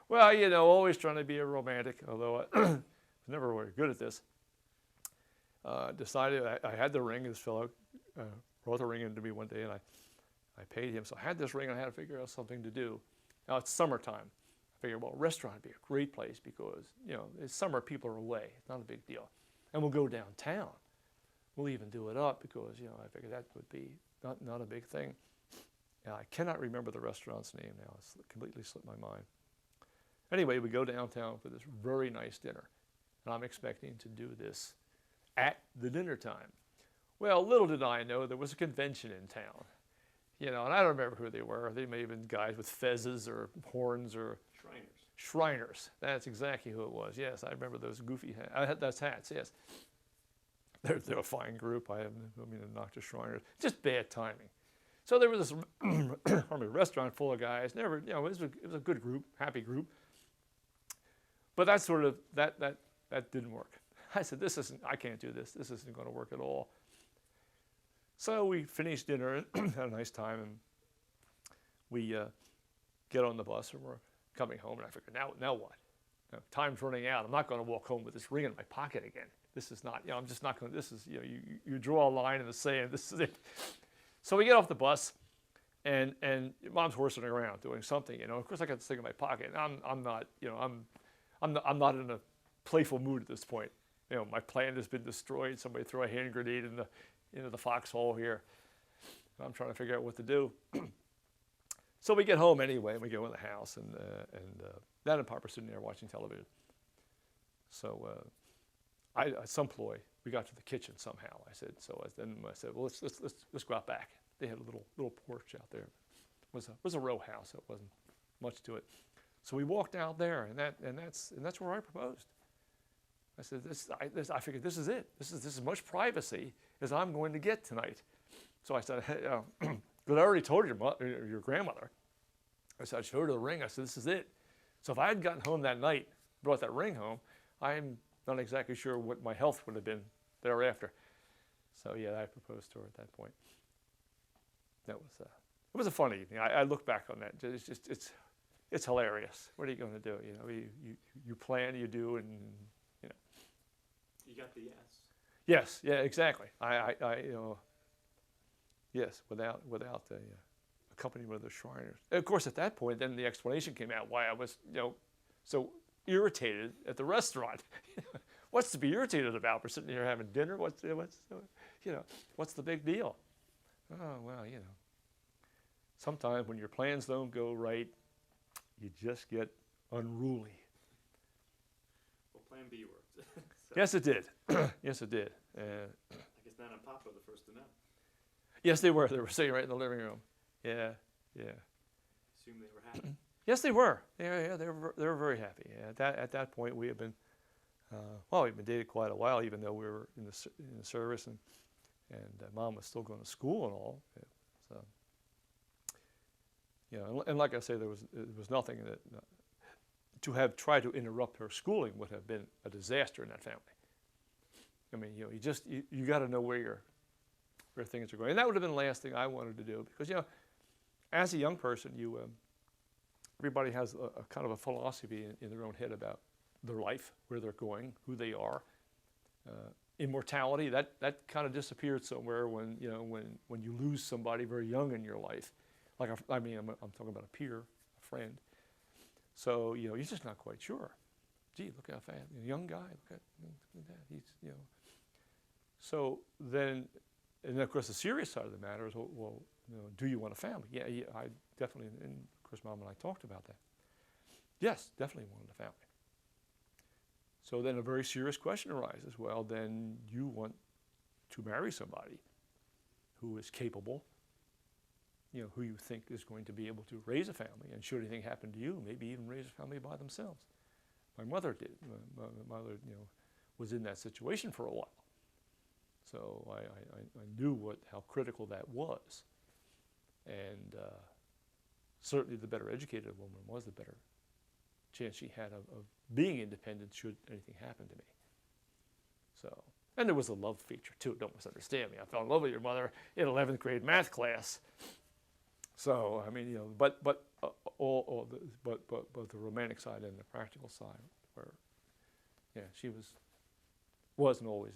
S2: Well, always trying to be a romantic, although I was never very good at this. Decided I had the ring. This fellow brought the ring in to me one day, and I paid him. So I had this ring, and I had to figure out something to do. Now it's summertime. I figured, well, a restaurant would be a great place because, it's summer, people are away. It's not a big deal. And we'll go downtown. We'll even do it up because, I figured that would be not a big thing. Now, I cannot remember the restaurant's name now. It's completely slipped my mind. Anyway, we go downtown for this very nice dinner. And I'm expecting to do this at the dinner time. Well, little did I know there was a convention in town. And I don't remember who they were. They may have been guys with fezzes or horns or... Shriners. That's exactly who it was. Yes, I remember those goofy hats. That's hats, yes. They're a fine group. I mean to knock the Shriners. Just bad timing. So there was this restaurant full of guys. Never, it was a good group, happy group. But that sort of, that didn't work. I said, I can't do this. This isn't going to work at all. So we finished dinner and had a nice time, and we get on the bus, and we're coming home, and I figured, now what? Time's running out. I'm not going to walk home with this ring in my pocket again. This is not, I'm just not going to, this is, you draw a line in the sand, this is it. So we get off the bus, and Mom's horsing around doing something, Of course, I got this thing in my pocket, and I'm not, I'm not in a playful mood at this point. My plan has been destroyed. Somebody threw a hand grenade into the foxhole here. I'm trying to figure out what to do. So we get home anyway, and we go in the house, and Dad and Pop are sitting there watching television. So at some point, we got to the kitchen somehow. I said, well, let's go out back. They had a little porch out there. It was a row house. It wasn't much to it. So we walked out there, and that's where I proposed. I said, I figured this is it. This is as much privacy as I'm going to get tonight. So I said, hey, because I already told your grandmother. I said, I showed her the ring. I said, this is it. So if I had gotten home that night, brought that ring home, I'm not exactly sure what my health would have been thereafter. So yeah, I proposed to her at that point. That was it was a fun evening. I look back on that. It's hilarious. What are you going to do? You plan, you do, and
S1: You got the yes.
S2: Yes. Yeah. Exactly. Yes. Without accompanied with the Shriners. And of course, at that point, then the explanation came out why I was so irritated at the restaurant. What's to be irritated about? We're sitting here having dinner. What's the big deal? Oh well, sometimes when your plans don't go right, you just get unruly.
S1: Well, Plan B worked. So,
S2: Yes, it did. Yes, it did.
S1: I guess Nana and Papa were the first to know.
S2: Yes, they were. They were sitting right in the living room. Yeah, yeah.
S1: Assume they were happy.
S2: Yes, they were. Yeah, they were very happy. Yeah, at that point, we had been, we'd been dated quite a while, even though we were in the service, and Mom was still going to school and all. Yeah, so, you know, and like I say, there was nothing that to have tried to interrupt her schooling would have been a disaster in that family. I mean, you know, you got to know where things are going, and that would have been the last thing I wanted to do, because, you know, as a young person, everybody has a kind of a philosophy in their own head about their life, where they're going, who they are. Immortality, that kind of disappeared somewhere when you lose somebody very young in your life. Like, I'm talking about a peer, a friend. So, you know, you're just not quite sure. Gee, look how fast, a young guy, look at that. He's, you know. So then, and then of course the serious side of the matter is, well, you know, do you want a family? Yeah, I definitely, and of course Mom and I talked about that. Yes, definitely wanted a family. So then a very serious question arises. Well, then you want to marry somebody who is capable, you know, who you think is going to be able to raise a family, and should anything happen to you, maybe even raise a family by themselves. My mother did. My mother, you know, was in that situation for a while. So I knew how critical that was. And certainly the better educated a woman was, the better chance she had of being independent should anything happen to me. So, and there was a love feature too, don't misunderstand me. I fell in love with your mother in 11th grade math class. So, I mean, you know, but the romantic side and the practical side, where, yeah, she was and always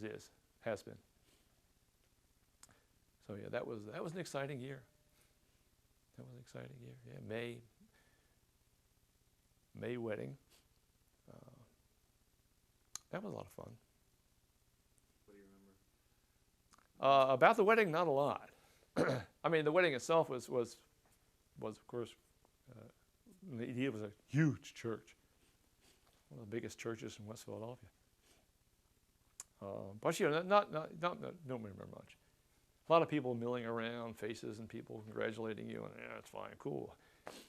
S2: has been. So yeah, that was an exciting year. That was an exciting year. Yeah, May wedding. That was a lot of fun.
S1: What do you remember?
S2: About the wedding, not a lot. I mean, the wedding itself was of course, it was a huge church, one of the biggest churches in West Philadelphia. But you know, don't remember much. A lot of people milling around, faces, and people congratulating you, and yeah, it's fine, cool,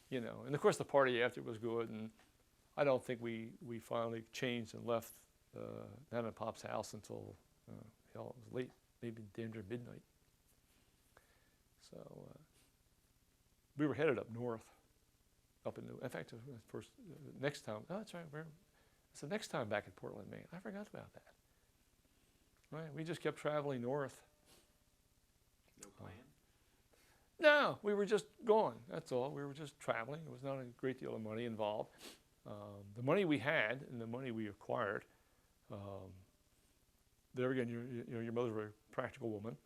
S2: you know. And of course, the party after was good, and I don't think we finally changed and left Nana and Pop's house until it was late, maybe damn near midnight. So we were headed up north, in fact, first next time. Oh, that's right. It's the next time back in Portland, Maine. I forgot about that. Right, we just kept traveling north.
S1: No plan?
S2: No, we were just going. That's all. We were just traveling. There was not a great deal of money involved. The money we had and the money we acquired. There again, your mother's a very practical woman,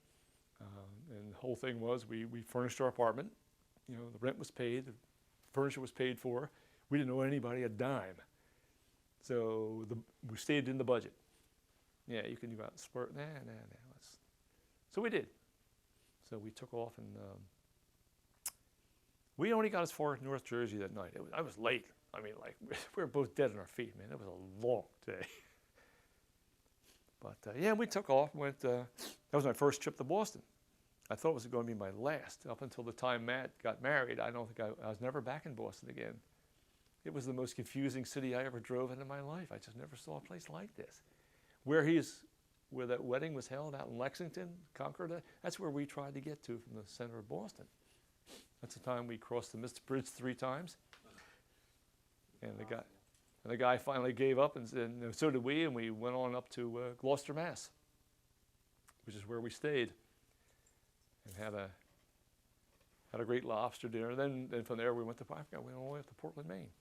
S2: and the whole thing was we furnished our apartment. You know, the rent was paid, the furniture was paid for. We didn't owe anybody a dime, so we stayed in the budget. Yeah, you can go out and splurge. Nah. So we did. So we took off, and we only got as far as North Jersey that night. I was late. I mean, like, we were both dead on our feet, man. It was a long day. But yeah, we took off. Went. That was my first trip to Boston. I thought it was going to be my last. Up until the time Matt got married, I don't think I was never back in Boston again. It was the most confusing city I ever drove in my life. I just never saw a place like this. Where that wedding was held out in Lexington, Concord, that's where we tried to get to from the center of Boston. That's the time we crossed the Mystic Bridge 3 times. And the guy finally gave up, and so did we, and we went on up to Gloucester, Mass, which is where we stayed, and had a great lobster dinner. Then from there we went we went all the way up to Portland, Maine.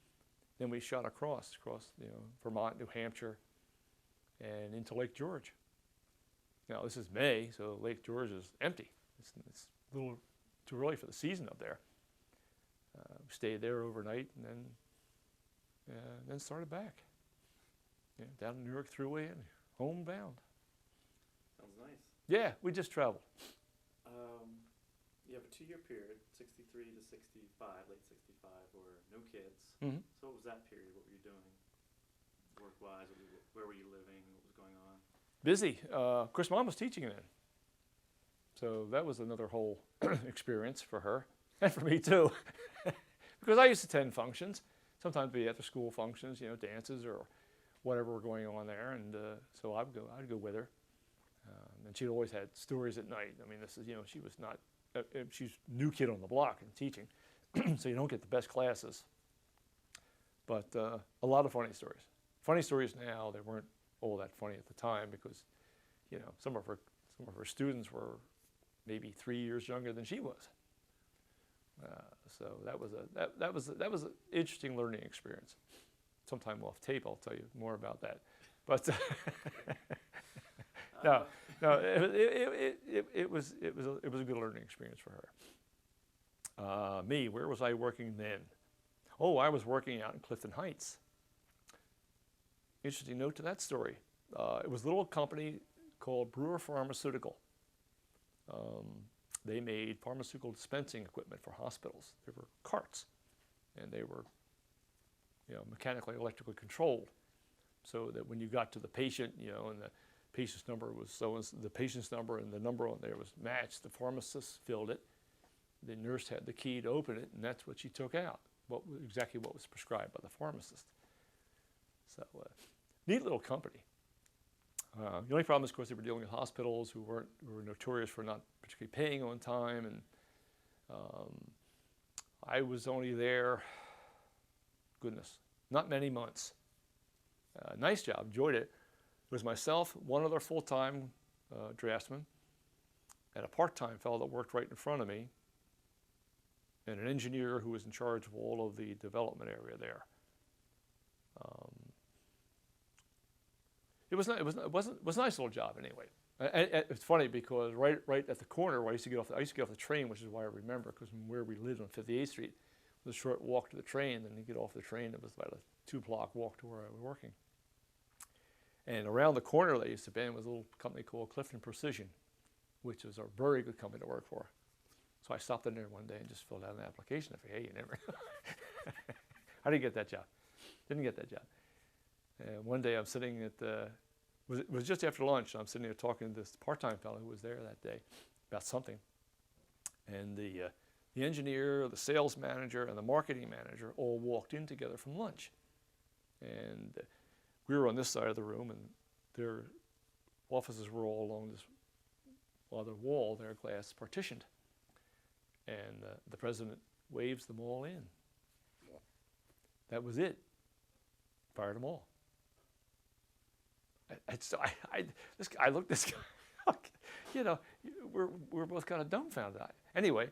S2: Then we shot across Vermont, New Hampshire, and into Lake George. Now this is May, so Lake George is empty. It's a little too early for the season up there. We stayed there overnight, and then started back. Yeah, down the New York Thruway and homebound.
S1: Sounds nice.
S2: Yeah, we just traveled.
S1: Yeah, you have a 2-year period, 63 to 65, late 65, or no kids.
S2: Mm-hmm.
S1: So what was that period? What were you doing work-wise? Where were you living? What was going on?
S2: Busy. Of course, Mom was teaching then. So that was another whole experience for her and for me too. Because I used to attend functions, sometimes be after school functions, dances or whatever were going on there. And so I'd go with her. And she always had stories at night. I mean, this is, she was not, she's new kid on the block and teaching. So you don't get the best classes. But a lot of funny stories. Funny stories now, they weren't all that funny at the time because, some of her students were maybe 3 years younger than she was. So that was an interesting learning experience. Sometime off tape, I'll tell you more about that. But no, it was a good learning experience for her. Me, where was I working then? Oh, I was working out in Clifton Heights. Interesting note to that story. It was a little company called Brewer Pharmaceutical. They made pharmaceutical dispensing equipment for hospitals. They were carts, and they were, mechanically, electrically controlled, so that when you got to the patient, and the patient's number was the patient's number and the number on there was matched, the pharmacist filled it. The nurse had the key to open it, and that's what she took out. Exactly what was prescribed by the pharmacist. So, neat little company. The only problem is, of course, they were dealing with hospitals who were notorious for not particularly paying on time, and I was only there, goodness, not many months. Nice job, enjoyed it. It was myself, one other full-time draftsman, and a part-time fellow that worked right in front of me, and an engineer who was in charge of all of the development area there. It was a nice little job anyway. And it's funny because right at the corner where I used to get off the train, which is why I remember, because from where we lived on 58th Street, it was a short walk to the train. Then you get off the train, it was about a 2-block walk to where I was working. And around the corner they used to be was a little company called Clifton Precision, which was a very good company to work for. So I stopped in there one day and just filled out an application. I figured, hey, you never know. I didn't get that job. And one day I'm sitting at it was just after lunch, and I'm sitting there talking to this part-time fellow who was there that day about something. And the engineer, the sales manager, and the marketing manager all walked in together from lunch. And we were on this side of the room, and their offices were all along this other wall, their glass partitioned. And the president waves them all in. That was it. Fired them all. I looked this guy, we're both kind of dumbfounded. Anyway,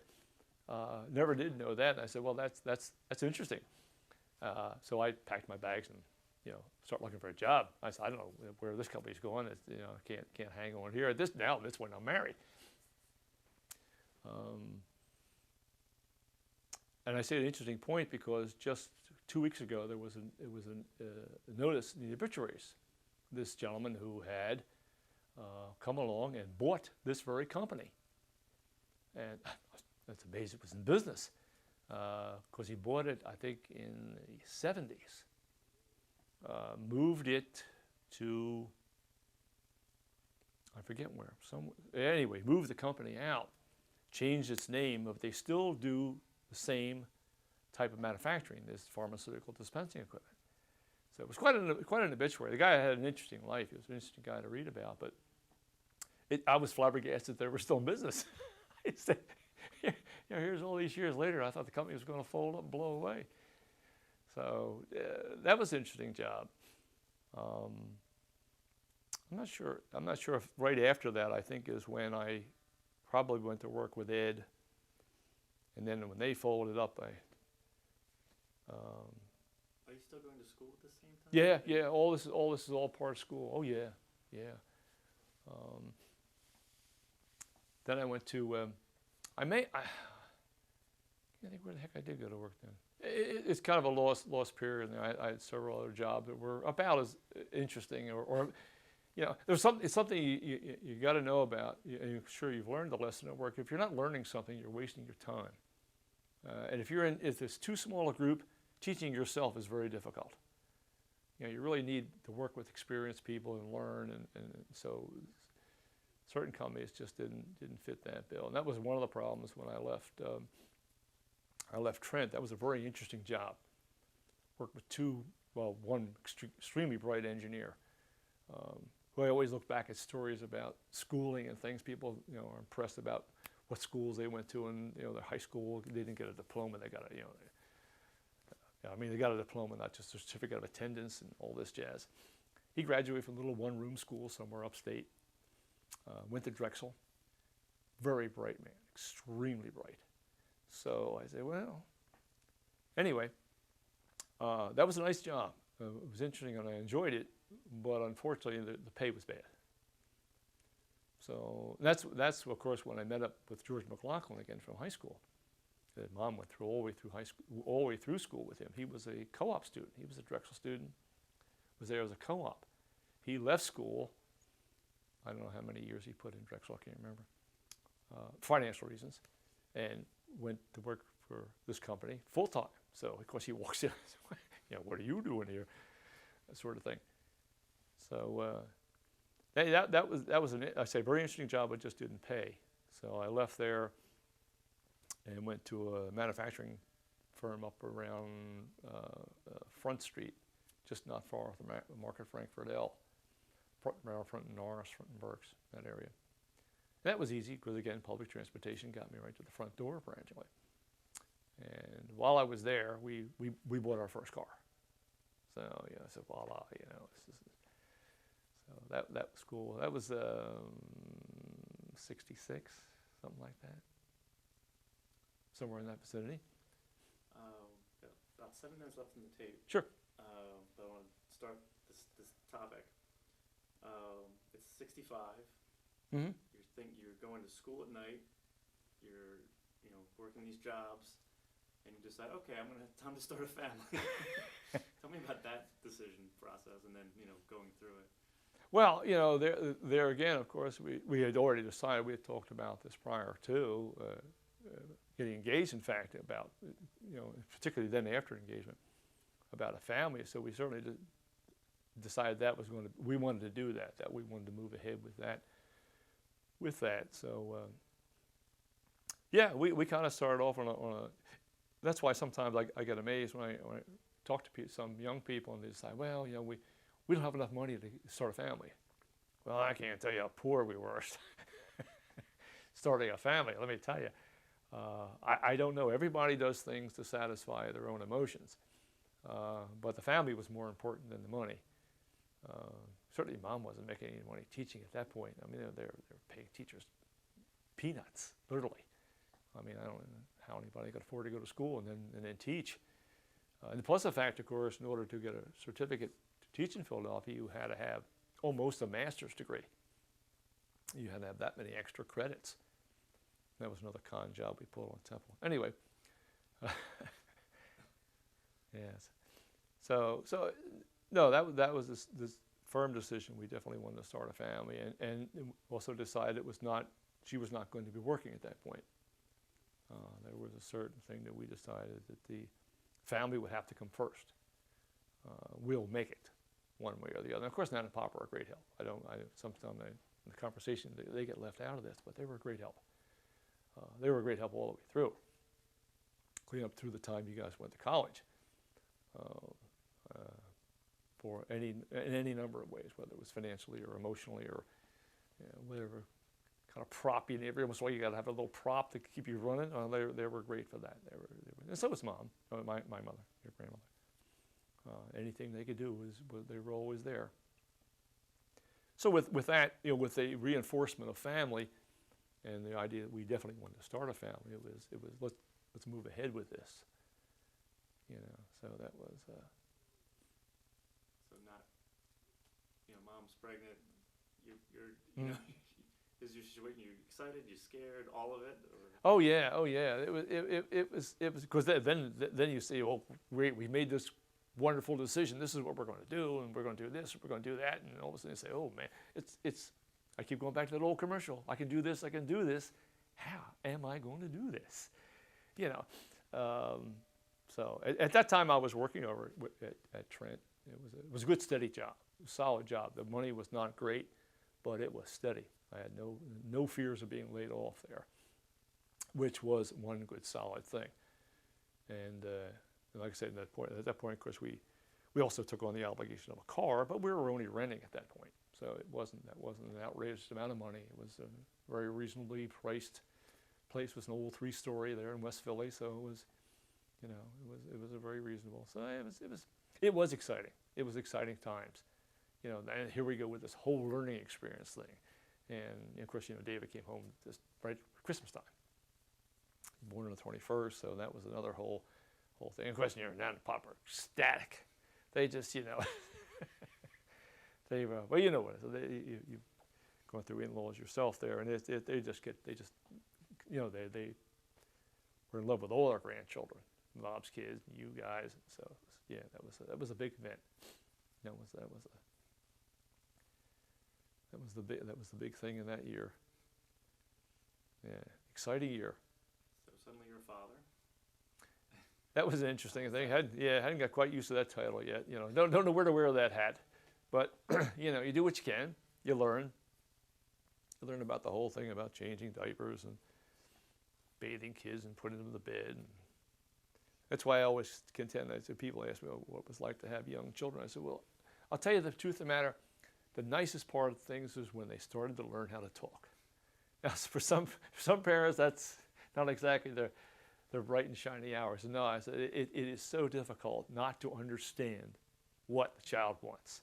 S2: never did know that. And I said, well, that's interesting. So I packed my bags and, start looking for a job. I said, I don't know where this company's going. It's, can't hang on here. This when I'm married. And I say an interesting point because just 2 weeks ago there was a notice in the obituaries. This gentleman who had come along and bought this very company. And that's amazing, it was in business. Because he bought it, I think, in the 70s. Moved it to, I forget where, anyway, moved the company out, changed its name, but they still do the same type of manufacturing, this pharmaceutical dispensing equipment. So it was quite an obituary. The guy had an interesting life. He was an interesting guy to read about, but I was flabbergasted they were still in business. I said, here's all these years later, I thought the company was going to fold up and blow away. So that was an interesting job. I'm not sure if right after that, I think, is when I probably went to work with Ed. And then when they folded up,
S1: Are you still going to school at the same time?
S2: Yeah. All this is all part of school. Oh yeah. Then I went to. I can't think where the heck I did go to work then. It's kind of a lost period. And I had several other jobs that were about as interesting, or It's something you got to know about. I'm sure you've learned the lesson at work. If you're not learning something, you're wasting your time. And if it's too small a group, teaching yourself is very difficult. You really need to work with experienced people and learn, and so certain companies just didn't fit that bill. And that was one of the problems when I left. I left Trent. That was a very interesting job. Worked with one extremely bright engineer. Who I always look back at stories about schooling and things. People, are impressed about what schools they went to, and their high school. They didn't get a diploma. They got they got a diploma, not just a certificate of attendance and all this jazz. He graduated from a little one-room school somewhere upstate. Went to Drexel. Very bright man, extremely bright. So I say, well, anyway, that was a nice job. It was interesting and I enjoyed it, but unfortunately the pay was bad. So that's of course when I met up with George McLaughlin again from high school. That Mom went through all the way through high school, all the way through school with him. He was a co-op student. He was a Drexel student. Was there as a co-op. He left school. I don't know how many years he put in Drexel. I can't remember. Financial reasons, and went to work for this company full time. So of course he walks in. What are you doing here? That sort of thing. So that was a very interesting job, but just didn't pay. So I left there and went to a manufacturing firm up around Front Street, just not far off the Market Frankfurt L, Front and Norris, Front and Berks, that area. That was easy because, again, public transportation got me right to the front door apparently. And while I was there, we bought our first car. So so voila, so that was cool. That was 66, something like that, somewhere in that vicinity.
S1: About 7 minutes left in the tape.
S2: Sure.
S1: But I want to start this topic. It's 65.
S2: Mm-hmm.
S1: You're going to school at night. You're working these jobs, and you decide, okay, time to start a family. Tell me about that decision process, and then going through it.
S2: Well, there again, of course, we had already decided. We had talked about this prior to getting engaged. In fact, about particularly then after engagement, about a family. So we certainly decided we wanted to do that. That we wanted to move ahead with that. So we kind of started off on a. That's why sometimes I get amazed when I talk to some young people and they decide, well, we don't have enough money to start a family. Well, I can't tell you how poor we were starting a family. Let me tell you, I don't know. Everybody does things to satisfy their own emotions, but the family was more important than the money. Certainly, Mom wasn't making any money teaching at that point. I mean, they're paying teachers peanuts, literally. I mean, I don't know how anybody could afford to go to school and then teach. And plus the fact, of course, in order to get a certificate to teach in Philadelphia, you had to have almost a master's degree. You had to have that many extra credits. That was another con job we pulled on Temple. Anyway, yes. So no, that was this firm decision. We definitely wanted to start a family, and also decided she was not going to be working at that point. There was a certain thing that we decided that the family would have to come first. We'll make it one way or the other. And of course, Nana and Papa are a great help. Sometimes in the conversation, they get left out of this, but they were a great help. They were a great help all the way through. Clean up through the time you guys went to college. In any number of ways, whether it was financially or emotionally or whatever kind of prop you need. Every once in a while you got to have a little prop to keep you running. They were great for that. And so was Mom, my mother, your grandmother. Anything they could do they were always there. So with that, with the reinforcement of family, and the idea that we definitely wanted to start a family, it was let's move ahead with this. So that was.
S1: So not, Mom's pregnant. You're is your situation? You excited? You scared? All of it? Or?
S2: Oh yeah. It was because then you say, oh great, we made this wonderful decision. This is what we're going to do, and we're going to do this, and we're going to do that. And all of a sudden they say, oh man, it's, I keep going back to that old commercial. I can do this, I can do this. How am I going to do this? You know, so at that time I was working over at Trent. It was a good, steady job, a solid job. The money was not great, but it was steady. I had no fears of being laid off there, which was one good, solid thing. And like I said, at that point, of course, we also took on the obligation of a car, but we were only renting at that point, so that wasn't an outrageous amount of money. It was a very reasonably priced place. It was an old 3-story there in West Philly, so it was, you know, it was a very reasonable. So it was exciting. It was exciting times, you know. And here we go with this whole learning experience thing, and of course, you know, David came home just right Christmas time, born on the 21st, so that was another whole thing. Of course, you know, Nan and Pop are ecstatic. They just, you know, well, you know what, you've gone through in-laws yourself there, and they just, you know, they were in love with all our grandchildren, Bob's kids, and you guys, and so yeah, that was a big event. That was the big thing in that year. Yeah, exciting year.
S1: So suddenly you're a father.
S2: That was an interesting thing. Hadn't got quite used to that title yet. You know, don't know where to wear that hat, but you know, you do what you can. You learn. You learn about the whole thing about changing diapers and bathing kids and putting them to bed. And that's why I always contend that people ask me what it was like to have young children. I said, well, I'll tell you the truth of the matter. The nicest part of things is when they started to learn how to talk. Now, for some parents, that's not exactly their bright and shiny hours. No, I said it is so difficult not to understand what the child wants.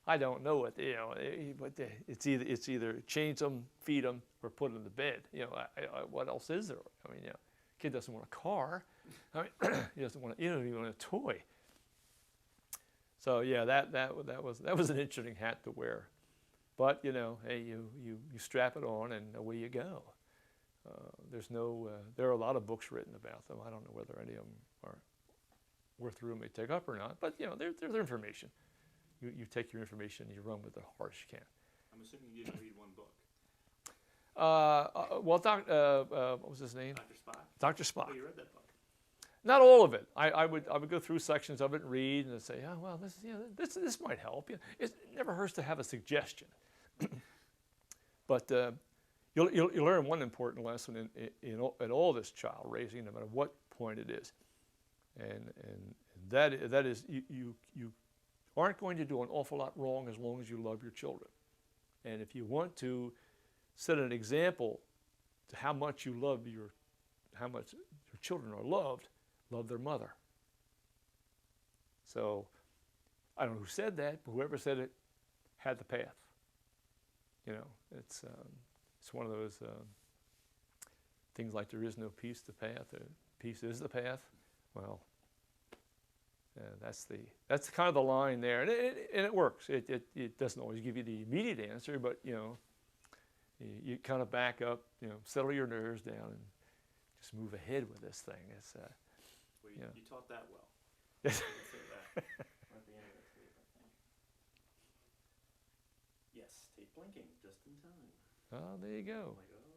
S2: I don't know what, you know, but it's either change them, feed them, or put them to bed. You know, what else is there? I mean, you know, kid doesn't want a car. I mean, he doesn't want, you don't even want a toy. So yeah, that was an interesting hat to wear. But you know, hey, you strap it on and away you go. There are a lot of books written about them. I don't know whether any of them are worth the room they take up or not. But you know, they're information. You take your information and you run with it hard as you can.
S1: I'm assuming you didn't read one book.
S2: Well, what was his name?
S1: Dr. Spock.
S2: Dr. Spock.
S1: Oh, you read that book.
S2: Not all of it. I would go through sections of it and read and say, oh well, this might help. You know, it never hurts to have a suggestion. But you'll learn one important lesson in all this child raising, no matter what point it is, and that is you aren't going to do an awful lot wrong as long as you love your children. And if you want to set an example to how much your children are loved, love their mother. So I don't know who said that, but whoever said it had the path. You know, it's one of those things like there is no peace to path. Peace is the path. Well, that's kind of the line there, and it works. It doesn't always give you the immediate answer, but you know, you kind of back up, you know, settle your nerves down, and just move ahead with this thing. It's
S1: well, you taught that well.
S2: Yes.
S1: Say that. We're at the end of this tape, I think. Yes, tape blinking just in time.
S2: Oh, there you go.
S1: I'm like, oh,